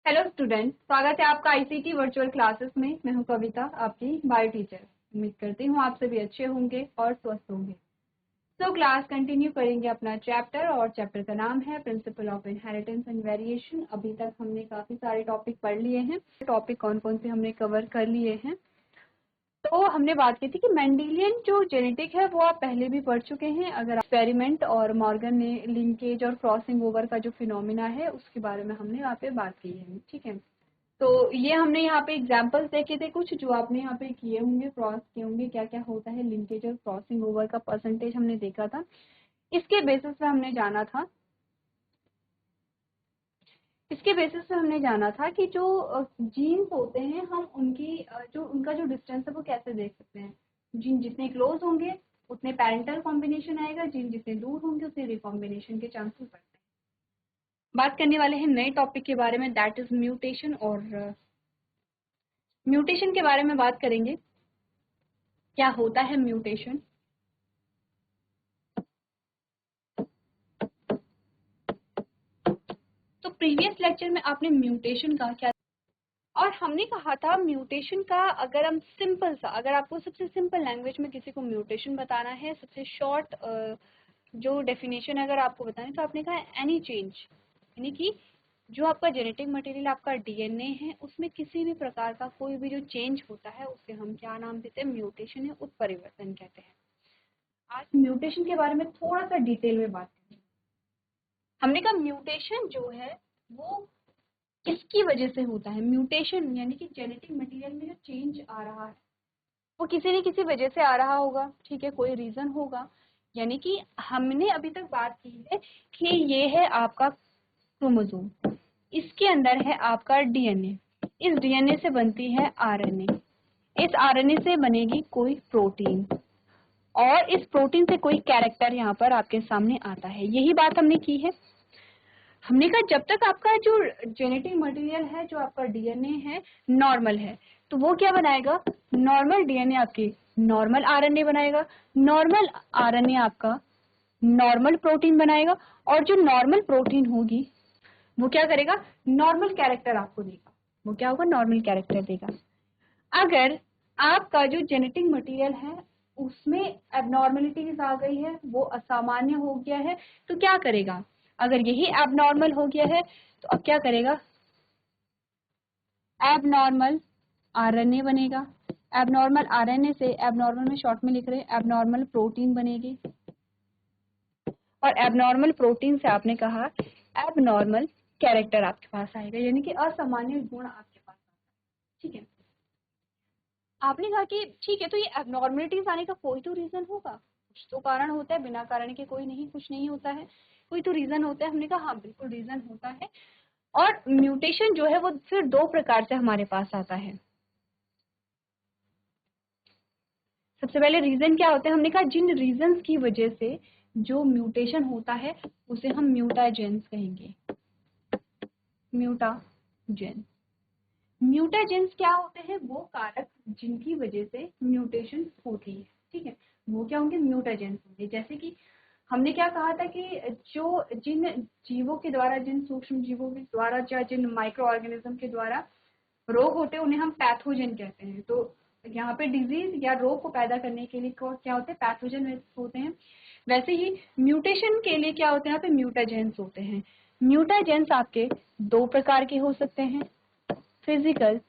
Hello student, स्वागत है आपका आईसीटी वर्चुअल क्लासेस में। मैं हूं कविता, आपकी बायो टीचर। उम्मीद करती हूं आप सभी अच्छे होंगे और स्वस्थ होंगे। तो क्लास कंटिन्यू करेंगे अपना चैप्टर, और चैप्टर का नाम है principle of inheritance and variation. अभी तक हमने काफी सारे टॉपिक पढ़ लिए हैं। टॉपिक कौन कौन से हमने कवर कर लिए हैं, तो हमने बात की थी कि मेंडेलियन जो जेनेटिक है वो आप पहले भी पढ़ चुके हैं। अगर एक्सपेरिमेंट और मॉर्गन ने लिंकेज और क्रॉसिंग ओवर का जो फिनोमिना है उसके बारे में हमने यहाँ पे बात की है। ठीक है, तो ये हमने यहाँ पे एग्जाम्पल्स देखे थे कुछ जो आपने यहाँ पे किए होंगे, क्रॉस किए होंगे, क्या क्या होता है लिंकेज और क्रॉसिंग ओवर का परसेंटेज हमने देखा था। इसके बेसिस पे हमने जाना था कि जो जीन्स होते हैं हम उनकी जो उनका जो डिस्टेंस है वो कैसे देख सकते हैं। जीन जितने क्लोज होंगे उतने पैरेंटल कॉम्बिनेशन आएगा, जीन जितने दूर होंगे उतने रिकॉम्बिनेशन के चांसेस बढ़ते हैं। बात करने वाले हैं नए टॉपिक के बारे में, दैट इज म्यूटेशन। और म्यूटेशन के बारे में बात करेंगे, क्या होता है म्यूटेशन। तो प्रीवियस लेक्चर में आपने म्यूटेशन का क्या, और हमने कहा था म्यूटेशन का अगर हम सिंपल सा, अगर आपको सबसे सिंपल लैंग्वेज में किसी को म्यूटेशन बताना है, सबसे शॉर्ट जो डेफिनेशन अगर आपको बताना तो आपने कहा एनी चेंज, यानी कि जो आपका जेनेटिक मटेरियल आपका डीएनए है उसमें किसी भी प्रकार का कोई भी जो चेंज होता है उसे हम क्या नाम देते हैं, म्यूटेशन है, उत्परिवर्तन कहते हैं। आज म्यूटेशन के बारे में थोड़ा सा डिटेल में बात करेंगे। हमने कहा म्यूटेशन जो है वो किसकी वजह से होता है। म्यूटेशन यानी कि जेनेटिक मटेरियल में जो चेंज आ रहा है वो किसी न किसी वजह से आ रहा होगा। ठीक है, कोई रीजन होगा। यानी कि हमने अभी तक बात की है कि ये है आपका क्रोमोसोम, इसके अंदर है आपका डीएनए, इस डीएनए से बनती है आरएनए, इस आरएनए से बनेगी कोई प्रोटीन, और इस प्रोटीन से कोई कैरेक्टर यहाँ पर आपके सामने आता है। यही बात हमने की है। हमने कहा जब तक आपका जो जेनेटिक मटेरियल है, जो आपका डीएनए है, नॉर्मल है, तो वो क्या बनाएगा, नॉर्मल डीएनए आपके नॉर्मल आरएनए बनाएगा, नॉर्मल आरएनए आपका नॉर्मल प्रोटीन बनाएगा, और जो नॉर्मल प्रोटीन होगी वो क्या करेगा, नॉर्मल कैरेक्टर आपको देगा। वो क्या होगा, नॉर्मल कैरेक्टर देगा। अगर आपका जो जेनेटिक मटेरियल है उसमें एबनॉर्मलिटीज आ गई है, वो असामान्य हो गया है, तो क्या करेगा, अगर यही एबनॉर्मल हो गया है तो अब क्या करेगा, एबनॉर्मल आरएनए बनेगा। एबनॉर्मल आरएनए से, एबनॉर्मल में शॉर्ट में लिख रहे हैं, एबनॉर्मल प्रोटीन बनेगी, और एबनॉर्मल प्रोटीन से आपने कहा एबनॉर्मल कैरेक्टर आपके पास आएगा, यानी कि असामान्य गुण आपके पास आएगा। ठीक है, आपने कहा कि ठीक है, तो ये एबनॉर्मलिटीज आने का कोई तो रीजन होगा, कुछ तो कारण होता है, बिना कारण के कोई नहीं, कुछ नहीं होता है, कोई तो रीजन होता है। हमने कहा हाँ बिल्कुल रीजन होता है। और म्यूटेशन जो है वो फिर दो प्रकार से हमारे पास आता है। सबसे पहले रीजन क्या होते हैं, हमने कहा जिन रीजंस की वजह से जो म्यूटेशन होता है उसे हम म्यूटाजेंस कहेंगे। म्यूटाजेंस, म्यूटाजेंस क्या होते हैं, वो कारक जिनकी वजह से म्यूटेशन होती है। ठीक है, वो क्या होंगे, म्यूटाजेंस होंगे। जैसे कि हमने क्या कहा था कि जो जिन जीवों के द्वारा, जिन सूक्ष्म जीवों के द्वारा या जिन माइक्रो ऑर्गेनिज्म के द्वारा रोग होते हैं उन्हें हम पैथोजन कहते हैं। तो यहाँ पे डिजीज या रोग को पैदा करने के लिए क्या होते हैं, पैथोजन होते हैं। वैसे ही म्यूटेशन के लिए क्या होते हैं, यहाँ पे म्यूटाजेंस होते हैं। म्यूटाजेंस आपके दो प्रकार के हो सकते हैं, फिजिकल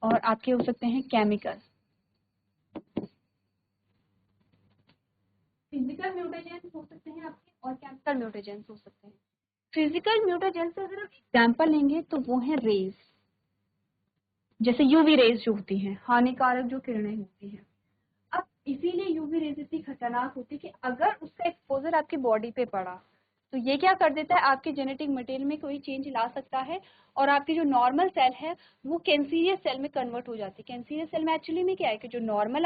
और आपके हो सकते हैं केमिकल। फिजिकल म्यूटेजेंस हो सकते हैं आपके, और केमिकल म्यूटेजेंस हो सकते हैं। फिजिकल म्यूटेजेंस से अगर आप एग्जाम्पल लेंगे तो वो है रेज, जैसे यूवी रेज जो होती हैं, हानिकारक जो किरणें होती हैं। अब इसीलिए यूवी रेज इतनी खतरनाक होती है कि अगर उसका एक्सपोजर आपकी बॉडी पे पड़ा तो ये क्या कर देता है, आपके जेनेटिक मटेरियल में कोई चेंज ला सकता है, और आपकी जो नॉर्मल सेल है वो कैंसीरियस सेल में कन्वर्ट हो जाती है। कैंसीरियस सेल में एक्चुअली में क्या है कि जो नॉर्मल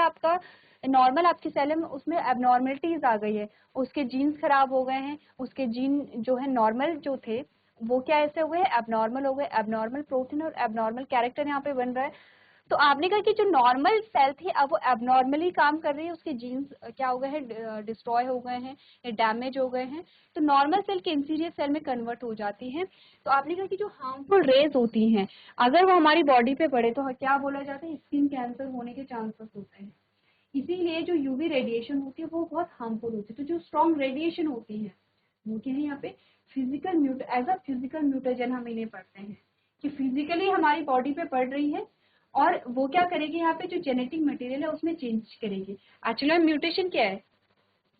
आपकी सेल है उसमें एबनॉर्मलिटीज आ गई है, उसके जीन्स खराब हो गए हैं, उसके जीन जो है नॉर्मल जो थे वो क्या ऐसे हो गए, एबनॉर्मल हो गए, एबनॉर्मल प्रोटीन और एबनॉर्मल कैरेक्टर यहाँ पे बन रहा है। तो आपने कहा कि जो नॉर्मल सेल थी अब वो एबनॉर्मली काम कर रही है, उसके जीन्स क्या हो गए हैं, डिस्ट्रॉय हो गए हैं या डैमेज हो गए हैं, तो नॉर्मल सेल कैंसरियस सेल में कन्वर्ट हो जाती है। तो आपने कहा कि जो हार्मफुल रेज होती हैं अगर वो हमारी बॉडी पे पड़े तो क्या बोला जाता है, स्किन कैंसर होने के चांसेस होते हैं। इसीलिए जो यूवी रेडिएशन होती है वो बहुत हार्मफुल होती है। तो जो स्ट्रॉन्ग रेडिएशन होती है वो क्या है यहाँ पे फिजिकल एज अ फिजिकल म्यूटेजन हम इन्हें पढ़ते हैं कि फिजिकली हमारी बॉडी पे पड़ रही है और वो क्या करेगी यहाँ पे जो जेनेटिक मटेरियल है उसमें चेंज करेगी। एक्चुअली म्यूटेशन क्या है,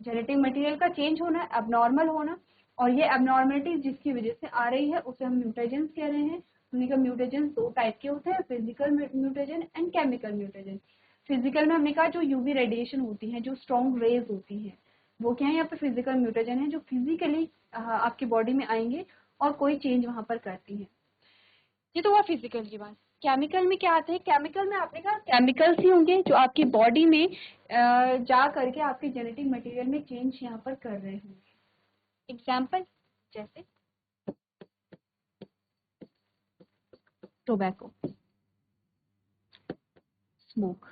जेनेटिक मटेरियल का चेंज होना, एबनॉर्मल होना, और ये एबनॉर्मलिटी जिसकी वजह से आ रही है उसे हम म्यूटेजेंस कह रहे हैं। हमने कहा म्यूटेजेंस दो टाइप के होते हैं, फिजिकल म्यूटेजन एंड केमिकल म्यूटेजन। फिजिकल में हमने कहा जो यूवी रेडिएशन होती है, जो स्ट्रॉन्ग रेज होती है, वो क्या है यहाँ पे फिजिकल म्यूटेजन है जो फिजिकली आपकी बॉडी में आएंगे और कोई चेंज वहां पर करती है। ये तो हुआ फिजिकल की बात। केमिकल में क्या आते हैं, केमिकल में आपने कहा केमिकल्स ही होंगे जो आपकी बॉडी में जा करके आपके जेनेटिक मटेरियल में चेंज यहाँ पर कर रहे होंगे। एग्जाम्पल जैसे टोबैको, स्मोक।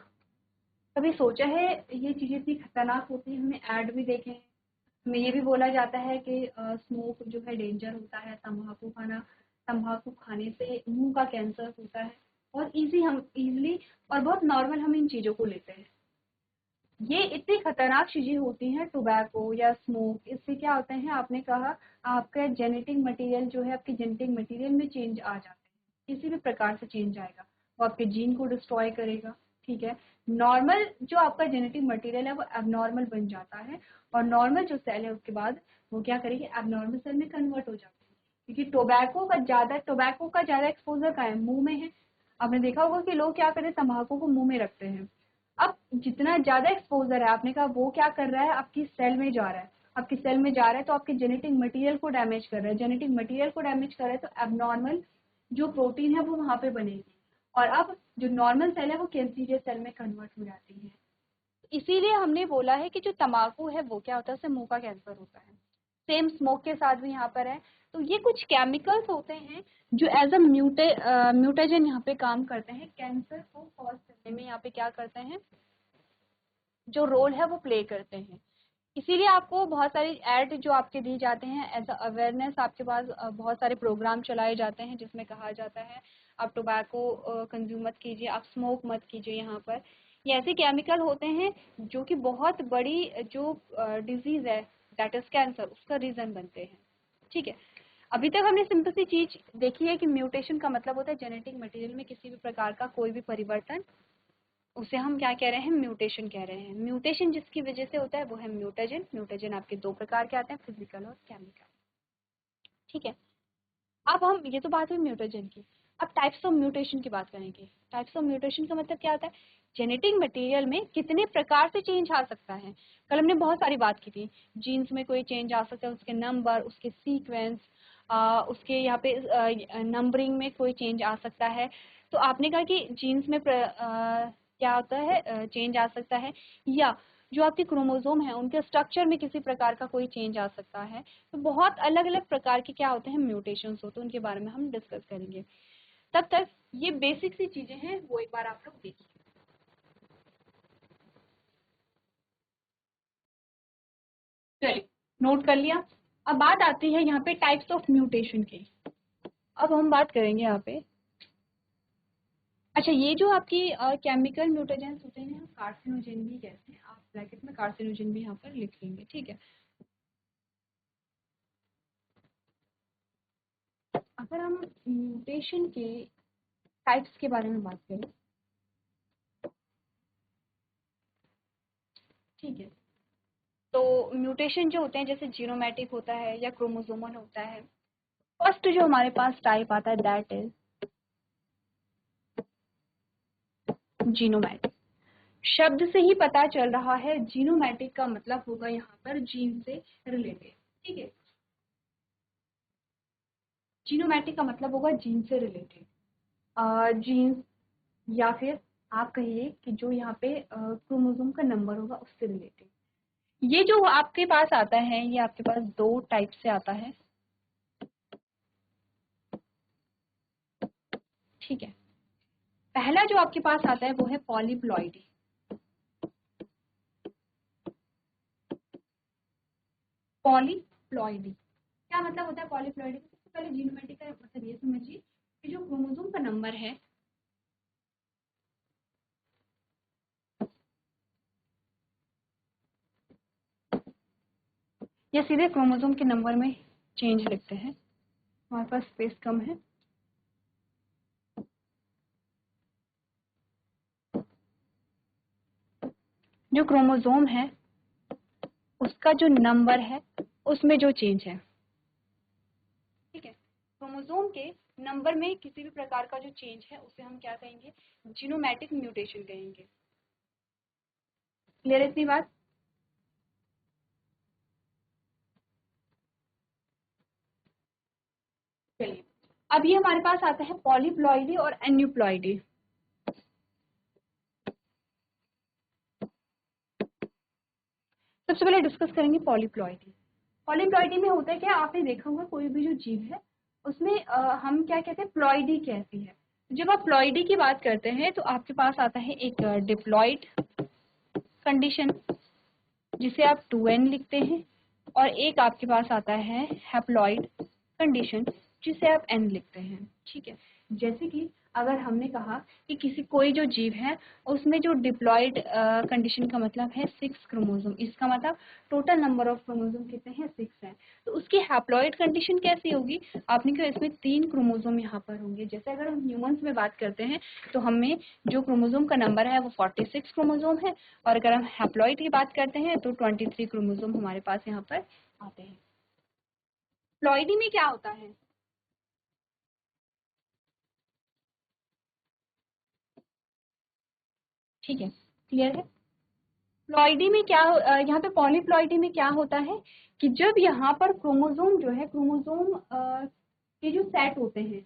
कभी सोचा है ये चीजें इतनी खतरनाक होती है, हमने ऐड भी देखे हैं, हमें ये भी बोला जाता है कि स्मोक जो है डेंजर होता है, तंबाकू खाना, तंबाकू खाने से मुंह का कैंसर होता है, और हम इजीली और बहुत नॉर्मल हम इन चीजों को लेते हैं। ये इतनी खतरनाक चीजें होती हैं टोबैको या स्मोक, इससे क्या होता है आपने कहा आपका जेनेटिक मटेरियल जो है आपके जेनेटिक मटेरियल में चेंज आ जाते हैं, किसी भी प्रकार से चेंज आएगा, वो आपके जीन को डिस्ट्रॉय करेगा। ठीक है, नॉर्मल जो आपका जेनेटिक मटेरियल है वो एबनॉर्मल बन जाता है, और नॉर्मल जो सेल है उसके बाद वो क्या करेगी, एबनॉर्मल सेल में कन्वर्ट हो जाती है। क्योंकि टोबैको का ज्यादा एक्सपोजर का है, मुंह में है। आपने देखा होगा कि लोग क्या करते हैं, तंबाकू को मुंह में रखते हैं। अब जितना ज्यादा एक्सपोजर है आपने कहा वो क्या कर रहा है, आपकी सेल में जा रहा है, आपकी सेल में जा रहा है तो आपके जेनेटिक मटेरियल को डैमेज कर रहा है, जेनेटिक मटेरियल को डैमेज कर रहा है तो एबनॉर्मल जो प्रोटीन है वो वहां पे बनेगी, और अब जो नॉर्मल सेल है वो कैंसरियस सेल में कन्वर्ट हो जाती है। इसीलिए हमने बोला है कि जो तंबाकू है वो क्या होता है, उससे मुंह का कैंसर होता है। सेम स्मोक के साथ भी यहाँ पर है। तो ये कुछ केमिकल्स होते हैं जो एज अ म्यूटेजन यहाँ पे काम करते हैं, कैंसर को कॉज करने में यहाँ पे क्या करते हैं, जो रोल है वो प्ले करते हैं। इसीलिए आपको बहुत सारी ऐड जो आपके दी जाते हैं एज अ अवेयरनेस, आपके पास बहुत सारे प्रोग्राम चलाए जाते हैं जिसमें कहा जाता है आप टोबैको कंज्यूम मत कीजिए, आप स्मोक मत कीजिए। यहाँ पर ये ऐसे केमिकल होते हैं जो कि बहुत बड़ी जो डिजीज है दैट इज कैंसर, उसका रीजन बनते हैं। ठीक है, अभी तक हमने सिंपल सी चीज देखी है कि म्यूटेशन का मतलब होता है जेनेटिक मटेरियल में किसी भी प्रकार का कोई भी परिवर्तन, उसे हम क्या कह रहे हैं, म्यूटेशन कह रहे हैं। म्यूटेशन जिसकी वजह से होता है वो है म्यूटेजन। म्यूटेजन आपके दो प्रकार के आते हैं, फिजिकल और केमिकल। ठीक है, अब हम, ये तो बात हुई म्यूटेजन की, अब टाइप्स ऑफ म्यूटेशन की बात करेंगे। टाइप्स ऑफ म्यूटेशन का मतलब क्या होता है, जेनेटिक मटेरियल में कितने प्रकार से चेंज आ सकता है। कल हमने बहुत सारी बात की थी, जीन्स में कोई चेंज आ सकता है, उसके नंबर, उसके सीक्वेंस, उसके यहाँ पे नंबरिंग में कोई चेंज आ सकता है। तो आपने कहा कि जीन्स में क्या होता है, चेंज आ सकता है, या जो आपके क्रोमोसोम है उनके स्ट्रक्चर में किसी प्रकार का कोई चेंज आ सकता है। तो बहुत अलग अलग प्रकार के क्या होते हैं, म्यूटेशंस होते हैं, उनके बारे में हम डिस्कस करेंगे। तब तक ये बेसिक सी चीजें हैं वो एक बार आप लोग देखिए। चलिए, नोट कर लिया। अब बात आती है यहाँ पे टाइप्स ऑफ म्यूटेशन की। अब हम बात करेंगे यहाँ पे, अच्छा ये जो आपकी केमिकल म्यूटेजेंस होते हैं हम कार्सिनोजेन भी कहते हैं, आप ब्रैकेट में कार्सिनोजेन भी यहाँ पर लिख लेंगे। ठीक है, अगर हम म्यूटेशन के टाइप्स के बारे में बात करें, ठीक है, तो म्यूटेशन जो होते हैं जैसे जीनोमैटिक होता है या क्रोमोसोमल होता है। फर्स्ट जो हमारे पास टाइप आता है दैट इज जीनोमैटिक। शब्द से ही पता चल रहा है, जीनोमैटिक का मतलब होगा यहाँ पर जीन से रिलेटेड। ठीक है, जीनोमैटिक का मतलब होगा जीन से रिलेटेड, जीन, या फिर आप कहिए कि जो यहाँ पे क्रोमोसोम का नंबर होगा उससे रिलेटेड। ये जो आपके पास आता है ये आपके पास दो टाइप से आता है। ठीक है, पहला जो आपके पास आता है वो है पॉलीप्लॉइडी। पॉलीप्लॉइडी क्या मतलब होता है पॉलीप्लॉइडी? सबसे पहले जीनोमेटिक का मतलब ये समझिए कि जो क्रोमोसोम का नंबर है या सीधे क्रोमोसोम के नंबर में चेंज लिखते हैं, हमारे पास स्पेस कम है। जो क्रोमोसोम है उसका जो नंबर है उसमें जो चेंज है, ठीक है, क्रोमोसोम के नंबर में किसी भी प्रकार का जो चेंज है उसे हम क्या कहेंगे? जीनोमैटिक म्यूटेशन कहेंगे। क्लियर है इतनी बात? चलिए अब ये हमारे पास आता है पॉलीप्लॉइडी और एन्यूप्लॉइडी। सबसे पहले डिस्कस करेंगे पॉलीप्लॉइडी। पॉलीप्लॉइडी में होता है क्या, आपने देखा होगा कोई भी जो जीव है उसमें हम क्या कहते हैं, प्लॉइडी कहती है। जब आप प्लॉइडी की बात करते हैं तो आपके पास आता है एक डिप्लॉइड कंडीशन जिसे आप 2n लिखते हैं, और एक आपके पास आता है हैप्लॉइड कंडीशन जिसे आप n लिखते हैं, ठीक है। जैसे कि अगर हमने कहा कि किसी कोई जो जीव है उसमें जो डिप्लॉइड कंडीशन का मतलब है 6 क्रोमोसोम, इसका मतलब टोटल नंबर ऑफ क्रोमोसोम कितने हैं? 6 हैं। तो उसकी हैप्लॉइड कंडीशन कैसी होगी? आपने कहा इसमें 3 क्रोमोसोम यहाँ पर होंगे। जैसे अगर हम ह्यूमंस में बात करते हैं तो हमें जो क्रोमोसोम का नंबर है वो 46 क्रोमोसोम है, और अगर हम हैप्लॉइड की बात करते हैं तो 23 क्रोमोसोम हमारे पास यहाँ पर आते हैं। प्लॉइडी में क्या होता है? ठीक है, क्लियर है? प्लॉइडी में क्या यहाँ पे पॉलीप्लॉइडी में क्या होता है कि जब यहाँ पर क्रोमोसोम जो है, क्रोमोसोम के जो सेट होते हैं,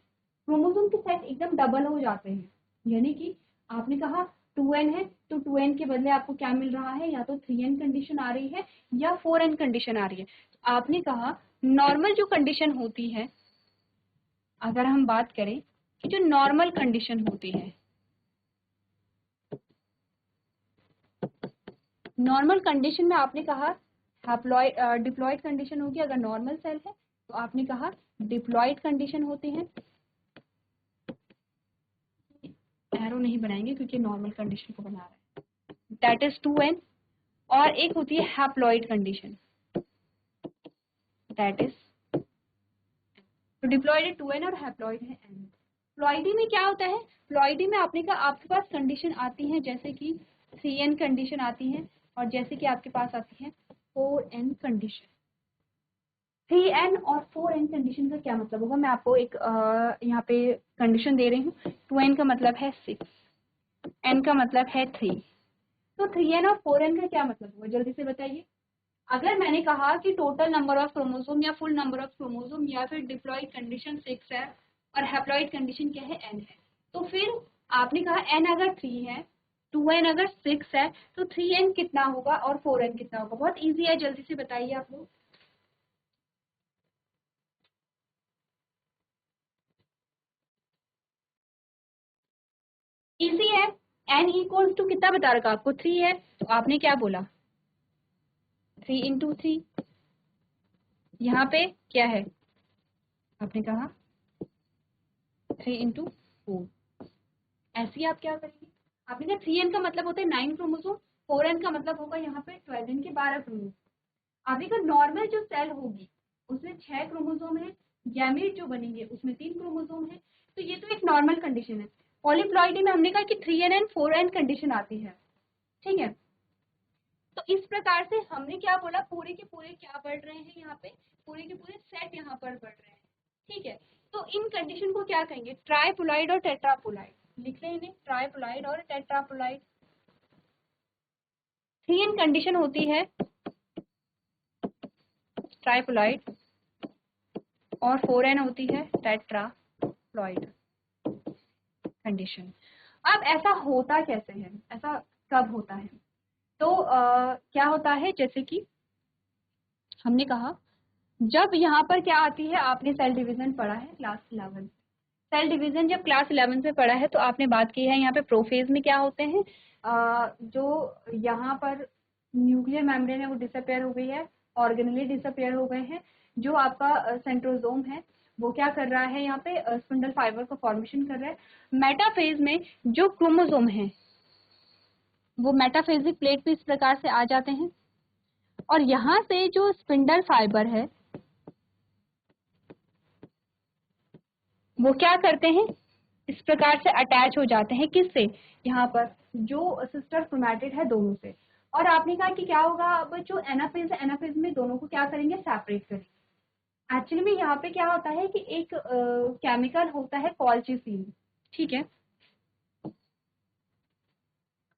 क्रोमोसोम के सेट एकदम डबल हो जाते हैं। यानी कि आपने कहा 2n है तो 2n के बदले आपको क्या मिल रहा है? या तो 3n कंडीशन आ रही है या 4n कंडीशन आ रही है। तो आपने कहा नॉर्मल जो कंडीशन होती है, अगर हम बात करें कि जो नॉर्मल कंडीशन होती है, नॉर्मल कंडीशन में आपने कहा हैप्लॉइड डिप्लॉइड कंडीशन होगी अगर नॉर्मल सेल है, तो आपने कहा डिप्लॉइड कंडीशन होती है। एरो नहीं बनाएंगे क्योंकि नॉर्मल कंडीशन को बना रहा है, दैट इज 2n। और एक होती है हैप्लॉइड कंडीशन, दैट इज, तो डिप्लॉइड है 2n और हैप्लॉइड है n। प्लॉइडी में क्या होता है? प्लॉइडी में आपने कहा आपके पास कंडीशन आती है जैसे कि 3n कंडीशन आती है, और जैसे कि आपके पास आती है 4n कंडीशन। 3n और 4n कंडीशन का क्या मतलब होगा? मैं आपको एक यहाँ पे कंडीशन दे रही हूँ। 2n का मतलब है 6, n का मतलब है 3, तो 3n और 4n का क्या मतलब होगा? जल्दी से बताइए। अगर मैंने कहा कि टोटल नंबर ऑफ क्रोमोसोम या फुल नंबर ऑफ क्रोमोसोम या फिर डिप्लॉइड कंडीशन 6 है और हैप्लॉइड कंडीशन क्या है? n है, तो फिर आपने कहा n अगर 3 है, 2n अगर 6 है, तो 3n कितना होगा और 4n कितना होगा? बहुत ईजी है, जल्दी से बताइए आप लोग। इजी है, n इक्वल्स टू कितना बता रखा आपको? 3 है, तो आपने क्या बोला? 3 इंटू 3। यहाँ पे क्या है? आपने कहा 3 इंटू 4। ऐसे ही आप क्या करेंगे? आपने कहा 3n का मतलब होता है 9 क्रोमोसोम, 4n का मतलब होगा यहाँ पे 12 इनके 12 क्रोमोसोम। आपने कहा नॉर्मल जो सेल होगी उसमें 6 क्रोमोसोम है, गैमेट जो बनेंगे उसमें 3 क्रोमोसोम है, तो ये तो एक नॉर्मल कंडीशन है। पॉलीप्लॉइडी में हमने कहा कि 3n एंड 4n कंडीशन आती है, ठीक है। तो इस प्रकार से हमने क्या बोला, पूरे के पूरे क्या बढ़ रहे हैं यहाँ पे, पूरे के पूरे सेट यहाँ पर बढ़ रहे हैं, ठीक है। तो इन कंडीशन को क्या कहेंगे? ट्राइपोलाइड और टेट्रापोलाइड। लिख लें इन्हें, ट्राइपोलाइड और टेट्रापोलाइड। 3n कंडीशन होती है ट्राइपोलाइड और 4n होती है टेट्राप्लॉइड कंडीशन। अब ऐसा होता कैसे है, ऐसा कब होता है? तो क्या होता है, जैसे कि हमने कहा जब यहाँ पर क्या आती है, आपने सेल डिवीजन पढ़ा है क्लास 11, सेल डिवीजन जब क्लास 11 में पढ़ा है तो आपने बात की है यहाँ पे प्रोफेज में क्या होते हैं। जो यहाँ पर न्यूक्लियर मेम्ब्रेन है वो डिसअपेयर हो गई है, ऑर्गेनेली डिसअपेयर हो गए हैं। जो आपका सेंट्रोजोम है वो क्या कर रहा है, यहाँ पे स्पिंडल फाइबर का फॉर्मेशन कर रहा है। मेटाफेज में जो क्रोमोसोम है वो मेटाफेजिक प्लेट पे इस प्रकार से आ जाते हैं, और यहाँ से जो स्पिंडल फाइबर है वो क्या करते हैं, इस प्रकार से अटैच हो जाते हैं। किससे, यहाँ पर जो सिस्टर क्रोमैटिड है दोनों से। और आपने कहा कि क्या होगा, अब जो एनाफेज है एनाफेज में दोनों को क्या करेंगे, सेपरेट करेंगे। एक्चुअली में यहाँ पे क्या होता है कि एक केमिकल होता है कॉल्चिसिन, ठीक है।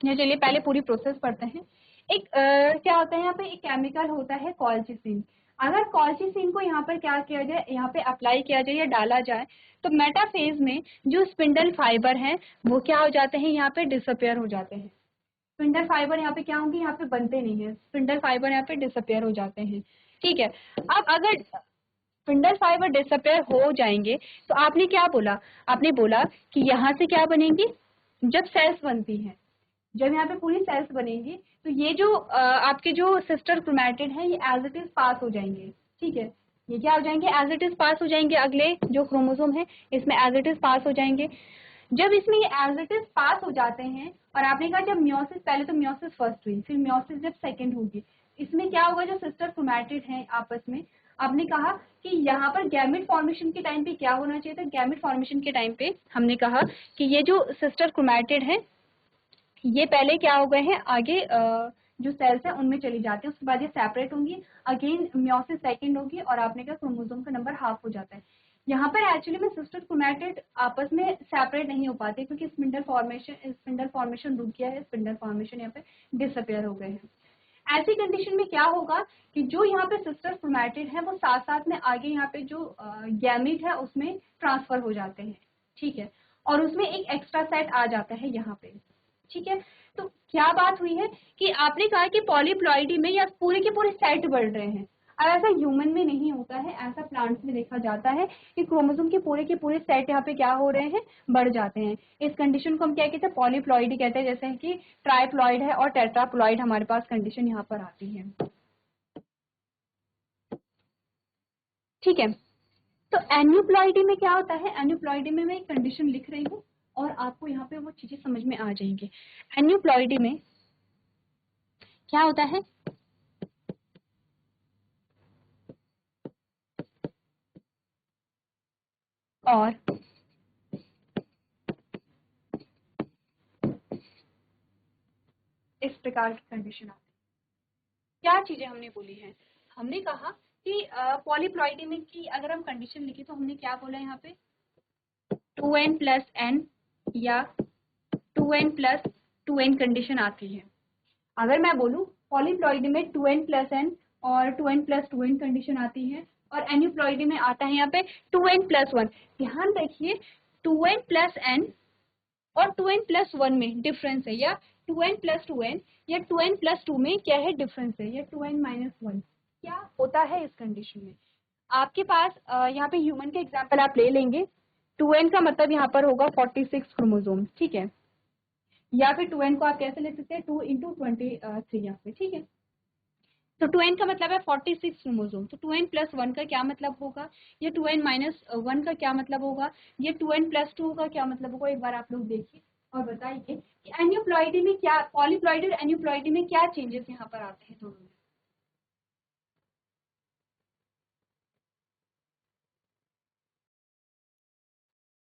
ये चलिए पहले पूरी प्रोसेस पढ़ते हैं। एक क्या होता है यहाँ पे, एक केमिकल होता है कॉल्चिसिन। अगर कॉल्चिसिन को यहाँ पर क्या किया जाए, यहाँ पे अप्लाई किया जाए या डाला जाए, तो मेटाफेज में जो स्पिंडल फाइबर हैं वो क्या हो जाते हैं, यहाँ पे डिसअपेयर हो जाते हैं। स्पिंडल फाइबर यहाँ पे क्या होंगे, यहाँ पे बनते नहीं है, स्पिंडल फाइबर यहाँ पे डिसअपेयर हो जाते हैं, ठीक है। अब अगर स्पिंडल फाइबर डिसअपेयर हो जाएंगे तो आपने क्या बोला, आपने बोला कि यहाँ से क्या बनेंगी, जब सेल्स बनती हैं, जब यहाँ पे पूरी सेल्स बनेंगी तो ये जो आपके जो सिस्टर क्रोमैटिड है ये एज इट इज पास हो जाएंगे, ठीक है। ये क्या हो जाएंगे, एज इट इज पास हो जाएंगे, अगले जो क्रोमोसोम है इसमें एज इट इज पास हो जाएंगे। जब इसमें ये एज इट इज पास हो जाते हैं, और आपने कहा जब म्योसिस, पहले तो म्योसिस फर्स्ट हुई, फिर म्योसिस जब सेकेंड होगी, इसमें क्या होगा, जो सिस्टर क्रोमैटिड है आपस में, आपने कहा कि यहाँ पर गैमेट फॉर्मेशन के टाइम पे क्या होना चाहिए था, गैमेट फॉर्मेशन के टाइम पे हमने कहा कि ये जो सिस्टर क्रोमैटिड है ये पहले क्या हो गए हैं, आगे जो सेल्स है उनमें चली जाती है, उसके बाद ये सेपरेट होंगी, अगेन म्योसिस सेकंड होगी, और आपने कहा क्रोमोसोम का नंबर हाफ हो जाता है। यहाँ पर एक्चुअली में सिस्टर क्रोमैटिड आपस में सेपरेट नहीं हो पाते क्योंकि स्पिंडल फॉर्मेशन रुक गया है, स्पिंडल फॉर्मेशन यहाँ पे डिसअपेयर हो गए हैं। ऐसी कंडीशन में क्या होगा कि जो यहाँ पे सिस्टर क्रोमैटिड है वो साथ साथ में आगे यहाँ पे जो गैमीट है उसमें ट्रांसफर हो जाते हैं, ठीक है, और उसमें एक एक्स्ट्रा सेट आ जाता है यहाँ पे, ठीक है। तो क्या बात हुई है कि आपने कहा कि पॉलीप्लॉइडी में या पूरे के पूरे सेट बढ़ रहे हैं। अब ऐसा ह्यूमन में नहीं होता है, ऐसा प्लांट्स में देखा जाता है कि क्रोमोसोम के पूरे सेट यहाँ पे क्या हो रहे हैं, बढ़ जाते हैं। इस कंडीशन को हम क्या कहते हैं, पॉलीप्लॉइडी कहते हैं, जैसे कि ट्राइप्लॉइड है और टेट्राप्लॉइड हमारे पास कंडीशन यहाँ पर आती है, ठीक है। तो एन्यूप्लॉइडी में क्या होता है, एन्यूप्लॉइडी में मैं एक कंडीशन लिख रही हूँ और आपको यहाँ पे वो चीजें समझ में आ जाएंगी। एन्यूप्लॉइडी में क्या होता है, और इस प्रकार की कंडीशन आती है। क्या चीजें हमने बोली हैं, हमने कहा कि पॉलीप्लॉइडी में की अगर हम कंडीशन लिखी तो हमने क्या बोला यहाँ पे, 2n+n या 2n+2n कंडीशन आती है। अगर मैं बोलूँ पॉलीप्लॉइडी में 2n+n और 2n+2n कंडीशन आती है, और एन्यूप्लॉइडी में आता है यहाँ पे 2n+1। ध्यान रखिए 2n+n और 2n+1 में डिफरेंस है, या 2n+2n या 2n+2 में क्या है डिफरेंस है, या 2n-1 क्या होता है इस कंडीशन में। आपके पास यहाँ पे ह्यूमन का एग्जाम्पल आप ले लेंगे, 2n का मतलब यहाँ पर होगा 46 क्रोमोसोम, ठीक है, या फिर 2n को आप कैसे ले सकते हैं, 2 × 23 यहाँ पे, ठीक है। तो 2n का मतलब है 46 क्रोमोसोम, तो 2n+1 का क्या मतलब होगा, या 2n-1 का क्या मतलब होगा, ये 2n+2 का क्या मतलब होगा, एक बार आप लोग देखिए और बताइए कि एन्यूप्लॉइडी में क्या, पॉलीप्लॉइडी और एन्यूप्लॉइडी में क्या चेंजेस यहाँ पर आते हैं दोनों में।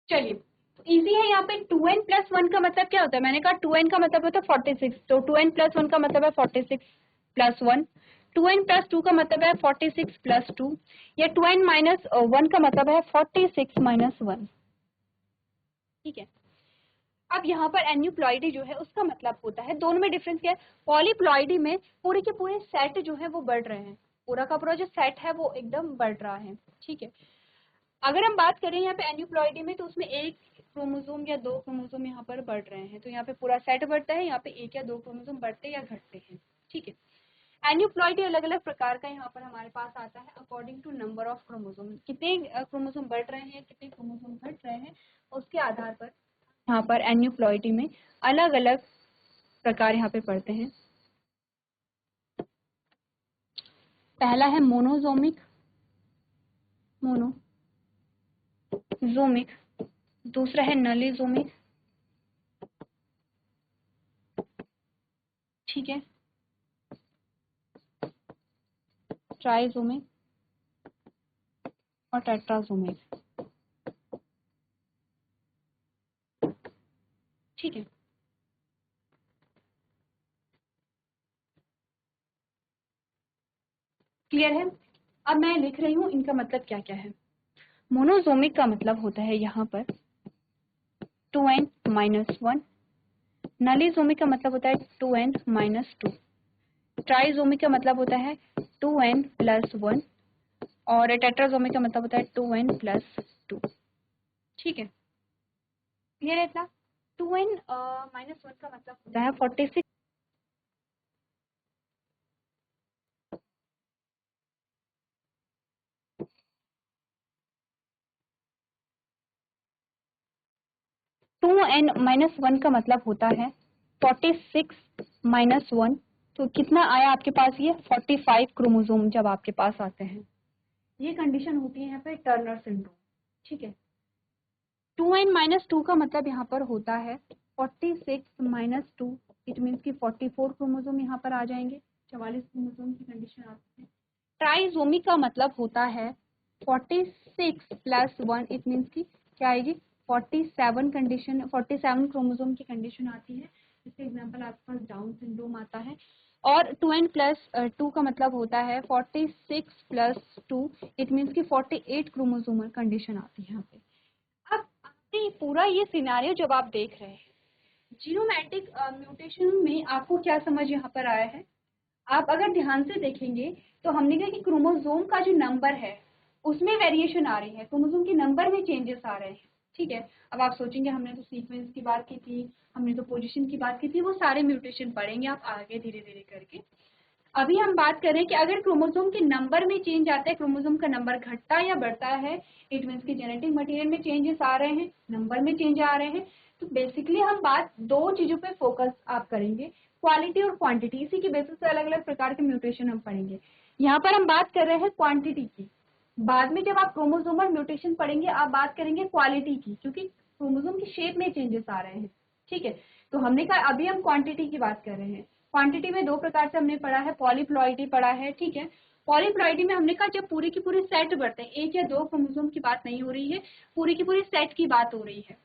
चलिए तो इजी है, यहाँ पे 2n+1 का मतलब क्या होता है, मैंने कहा 2n का मतलब होता है 46, तो 2n+1 का मतलब है 46+1, 2n+2 का मतलब है 46+2, या 2n-1 का मतलब है 46-1, ठीक है। अब यहाँ पर एन्यूप्लॉइडी जो है उसका मतलब होता है, दोनों में डिफरेंस क्या है, पॉलीप्लॉइडी में पूरे के पूरे सेट जो है वो बढ़ रहे हैं, पूरा का पूरा जो सेट है वो एकदम बढ़ रहा है, ठीक है। अगर हम बात करें यहाँ पे एन्यूप्लॉइडी में, तो उसमें एक क्रोमोसोम या दो क्रोमोसोम यहाँ पर बढ़ रहे हैं, तो यहाँ पे पूरा सेट बढ़ता है, यहाँ पे एक या दो क्रोमोसोम बढ़ते या घटते हैं, ठीक है। एन्यूप्लॉइडी अलग अलग प्रकार का यहाँ पर हमारे पास आता है according to number of chromosome, कितने क्रोमोसोम बढ़ रहे हैं कितने क्रोमोसोम घट रहे हैं, उसके आधार पर यहाँ पर एन्यूप्लॉइडी में अलग अलग प्रकार यहाँ पे पढ़ते हैं। पहला है मोनोजोमिक, मोनोजोमिक, दूसरा है नलीजोमिक, ठीक है, ट्राइजोमिक और टेट्राजोमिक, ठीक है। क्लियर है? अब मैं लिख रही हूँ इनका मतलब क्या क्या है। मोनोजोमिक का मतलब होता है यहाँ पर 2n-1, नलीजोमिक का मतलब होता है 2n-2, ट्राइजोमिक का मतलब होता है 2n+1 और टेट्राजोमिक का मतलब होता है 2n+2, ठीक है। क्लियर है इतना? 2n-1 का मतलब होता है 46, 2n-1 का मतलब होता है 46-1, तो कितना आया आपके पास, ये 45 क्रोमोसोम जब आपके पास आते हैं, ये कंडीशन होती है यहाँ पे टर्नर सिंड्रोम, ठीक है। 2n-2 का मतलब यहाँ पर होता है 46-2, इट मीन्स की 44 क्रोमोसोम यहाँ पर आ जाएंगे, 44 क्रोमोसोम की कंडीशन आती है। ट्राइजोमिक का मतलब होता है 46+1, इट मीन्स की क्या आएगी 47 कंडीशन, 47 क्रोमोसोम की कंडीशन आती है। इसके एग्जांपल आपके पास डाउन सिंड्रोम आता है। और 2n+2 का मतलब होता है 46+2, इट मीन्स की 48 क्रोमोसोमल कंडीशन आती है यहाँ पे। अब आपने पूरा ये सिनारियो जब आप देख रहे हैं, जीनोमैटिक म्यूटेशन में आपको क्या समझ यहाँ पर आया है? आप अगर ध्यान से देखेंगे तो हमने कहा कि क्रोमोसोम का जो नंबर है उसमें वेरिएशन आ रही है, क्रोमोसोम के नंबर में चेंजेस आ रहे हैं, ठीक है। अब आप सोचेंगे हमने तो सीक्वेंस की बात की थी, हमने तो पोजीशन की बात की थी, वो सारे म्यूटेशन पढ़ेंगे आप आगे धीरे धीरे करके। अभी हम बात करें कि अगर क्रोमोसोम के नंबर में चेंज आता है, क्रोमोसोम का नंबर घटता या बढ़ता है, इट मीन्स की जेनेटिक मटेरियल में चेंजेस आ रहे हैं, नंबर में चेंज आ रहे हैं, तो बेसिकली हम बात दो चीजों पे फोकस आप करेंगे, क्वालिटी और क्वांटिटी। इसी की बेसिस पे अलग अलग प्रकार के म्यूटेशन हम पढ़ेंगे। यहाँ पर हम बात कर रहे हैं क्वांटिटी की, बाद में जब आप क्रोमोसोमल म्यूटेशन पढ़ेंगे आप बात करेंगे क्वालिटी की, क्योंकि क्रोमोसोम की शेप में चेंजेस आ रहे हैं, ठीक है। तो हमने कहा अभी हम क्वांटिटी की बात कर रहे हैं। क्वांटिटी में दो प्रकार से हमने पढ़ा है, पॉलीप्लॉइडी पढ़ा है, ठीक है। पॉलीप्लॉइडी में हमने कहा जब पूरी की पूरी सेट बढ़ते हैं, एक या दो क्रोमोसोम की बात नहीं हो रही है, पूरी की पूरी सेट की बात हो रही है,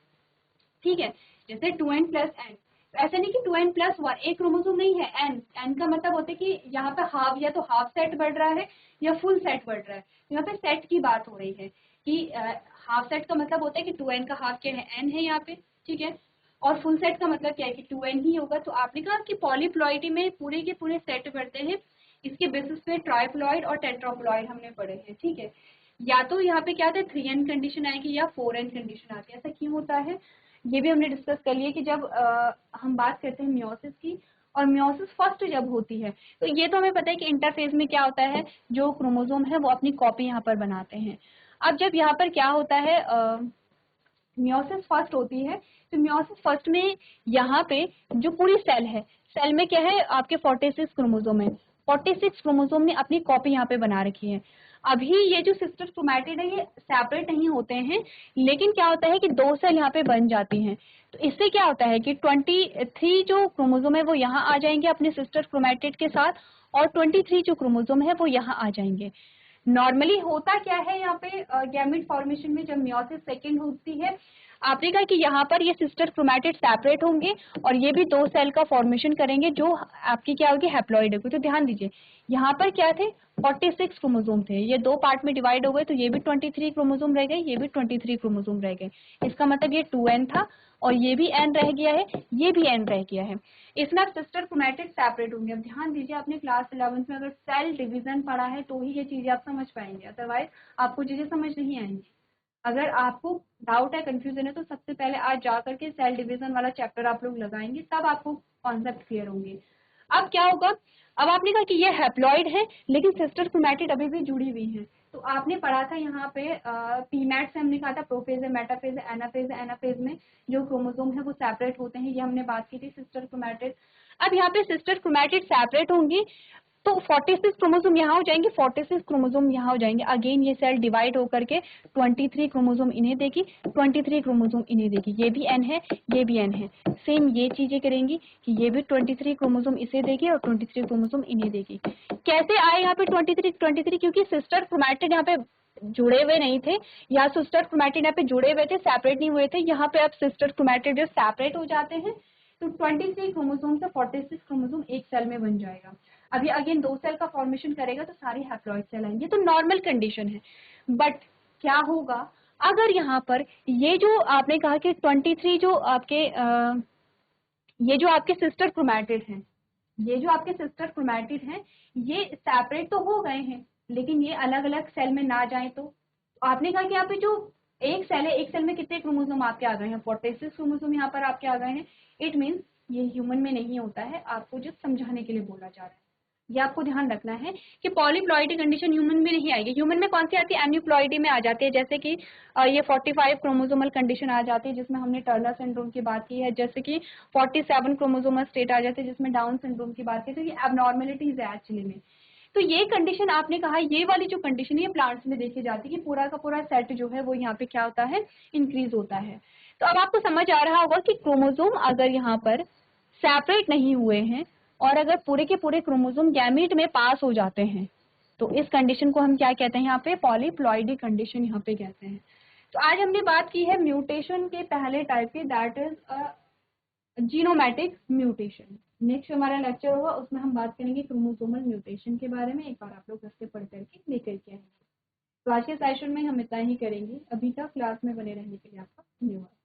ठीक है। जैसे 2n+n, ऐसा नहीं कि 2n+1, एक क्रोमोसोम नहीं है, n, n का मतलब होता है कि यहाँ पे हाफ या तो हाफ सेट बढ़ रहा है या फुल सेट बढ़ रहा है। यहाँ पे सेट की बात हो रही है कि हाफ सेट का मतलब होता है कि 2n का हाफ क्या है, n है यहाँ पे, ठीक है। और फुल सेट का मतलब क्या है कि 2n ही होगा। तो आपने कहा कि पॉलीप्लॉइडी में पूरे के पूरे सेट बढ़ते हैं, इसके बेसिस पे ट्राइप्लॉइड और टेट्राप्लॉइड हमने पढ़े हैं, ठीक है। या तो यहाँ पे क्या आता है 3n कंडीशन आएगी या 4n कंडीशन आती है। ऐसा क्यों होता है ये भी हमने डिस्कस कर लिया कि जब हम बात करते हैं मियोसिस की, और मियोसिस फर्स्ट जब होती है तो ये तो हमें पता है कि इंटरफेज में क्या होता है, जो क्रोमोसोम है वो अपनी कॉपी यहाँ पर बनाते हैं। अब जब यहाँ पर क्या होता है मियोसिस फर्स्ट होती है, तो मियोसिस फर्स्ट में यहाँ पे जो पूरी सेल है, सेल में क्या है आपके 46 क्रोमोसोम है, 46 क्रोमोसोम ने अपनी कॉपी यहाँ पे बना रखी है। अभी ये जो सिस्टर क्रोमैटिड है ये सेपरेट नहीं होते हैं, लेकिन क्या होता है कि दो सेल यहाँ पे बन जाती हैं। तो इससे क्या होता है कि 23 जो क्रोमोसोम है वो यहाँ आ जाएंगे अपने सिस्टर क्रोमैटिड के साथ, और 23 जो क्रोमोसोम है वो यहाँ आ जाएंगे। नॉर्मली होता क्या है यहाँ पे गैमेट फॉर्मेशन में जब मियोसिस सेकेंड होती है, आपने कहा कि यहाँ पर ये सिस्टर क्रोमैटिड सेपरेट होंगे और ये भी दो सेल का फॉर्मेशन करेंगे जो आपकी क्या होगी हैप्लॉइड होगी। तो ध्यान दीजिए यहाँ पर क्या थे 46 क्रोमोसोम थे, ये दो पार्ट में डिवाइड हो गए, तो ये भी 23 क्रोमोसोम रह गए, ये भी 23 क्रोमोसोम रह गए। इसका मतलब ये 2n था और ये भी n रह गया है, ये भी n रह गया है। इसमें आप सिस्टर क्रोमैटिड सेपरेट होंगे। अब ध्यान दीजिए आपने क्लास 11th में अगर सेल डिवीजन पढ़ा है तो ही ये चीजें आप समझ पाएंगे, अदरवाइज आपको चीजें समझ नहीं आएंगी। अगर आपको डाउट है, कंफ्यूजन है, तो सबसे पहले आज जा करके सेल डिवीजन वाला चैप्टर आप लोग लगाएंगे, तब आपको कॉन्सेप्ट क्लियर होंगे। अब क्या होगा, अब आपने कहा कि ये हैप्लॉइड है लेकिन सिस्टर क्रोमैटिड अभी भी जुड़ी हुई है। तो आपने पढ़ा था यहाँ पे पीमैट से हमने कहा था प्रोफेज है, मेटाफेज है, एनाफेज है। एनाफेज में जो क्रोमोसोम है वो सेपरेट होते हैं, ये हमने बात की थी सिस्टर क्रोमैटिड। अब यहाँ पे सिस्टर क्रोमैटिड सेपरेट होंगी तो 46 क्रोमोसोम यहाँ हो जाएंगे, 46 क्रोमोसोम यहाँ हो जाएंगे। अगेन ये सेल डिवाइड होकर के 23 क्रोमोसोम इन्हें देगी, 23 क्रोमोसोम इन्हें देगी। ये भी एन है, ये भी एन है, सेम ये चीजें करेंगी कि ये भी 23 क्रोमोसोम इसे देगी और 23 क्रोमोसोम इन्हें देगी। कैसे आए यहाँ पे 23, क्योंकि सिस्टर क्रोमैटिड यहाँ पे जुड़े हुए नहीं थे, या सिस्टर क्रोमैटिड यहाँ पे जुड़े हुए थे, सेपरेट नहीं हुए थे। यहाँ पे अब सिस्टर क्रोमैटिड सेपरेट हो जाते हैं तो 23 क्रोमोसोम से 46 क्रोमोसोम एक सेल में बन जाएगा। अभी अगेन 2 सेल का फॉर्मेशन करेगा तो सारी हैप्लॉइड सेल आएंगे, तो नॉर्मल कंडीशन है। बट क्या होगा अगर यहाँ पर ये जो आपने कहा कि 23 जो आपके ये जो आपके सिस्टर क्रोमैटिड हैं, ये जो आपके सिस्टर क्रोमैटिड हैं, ये सेपरेट तो हो गए हैं लेकिन ये अलग अलग सेल में ना जाए। तो आपने कहा कि यहाँ पे जो एक सेल है, एक सेल में कितने क्रोमोसोम आपके आ गए हैं, 46 क्रोमोसोम यहाँ पर आपके आ गए हैं। इट मीन्स ये ह्यूमन में नहीं होता है, आपको जो समझाने के लिए बोला जा रहा है। ये आपको ध्यान रखना है कि पॉलीप्लॉइडी कंडीशन ह्यूमन में नहीं आएगी। ह्यूमन में कौन सी आती है, एन्यूप्लॉइडी में आ जाती है। जैसे कि ये 45 क्रोमोसोमल कंडीशन आ जाती है जिसमें हमने टर्नर सिंड्रोम की बात की है। जैसे कि 47 क्रोमोसोमल स्टेट आ जाते हैं जिसमें डाउन सिंड्रोम की बात की। तो ये एबनॉर्मेलिटीज है एक्चुअली में। तो ये कंडीशन आपने कहा, ये वाली जो कंडीशन है प्लांट्स में देखी जाती है कि पूरा का पूरा सेट जो है वो यहाँ पे क्या होता है, इंक्रीज होता है। तो अब आपको समझ आ रहा होगा कि क्रोमोसोम अगर यहाँ पर सेपरेट नहीं हुए हैं और अगर पूरे के पूरे क्रोमोसोम गैमीट में पास हो जाते हैं तो इस कंडीशन को हम क्या कहते हैं, यहाँ पे पॉलीप्लॉइडी कंडीशन यहाँ पे कहते हैं। तो आज हमने बात की है म्यूटेशन के पहले टाइप की, दैट इज जीनोमैटिक म्यूटेशन। नेक्स्ट हमारा लेक्चर होगा उसमें हम बात करेंगे क्रोमोसोमल म्यूटेशन के बारे में। एक बार आप लोग उससे पढ़ करके लेकर के आएंगे। तो आज के सेशन में हम इतना ही करेंगे। अभी तक क्लास में बने रहने के लिए आपका धन्यवाद।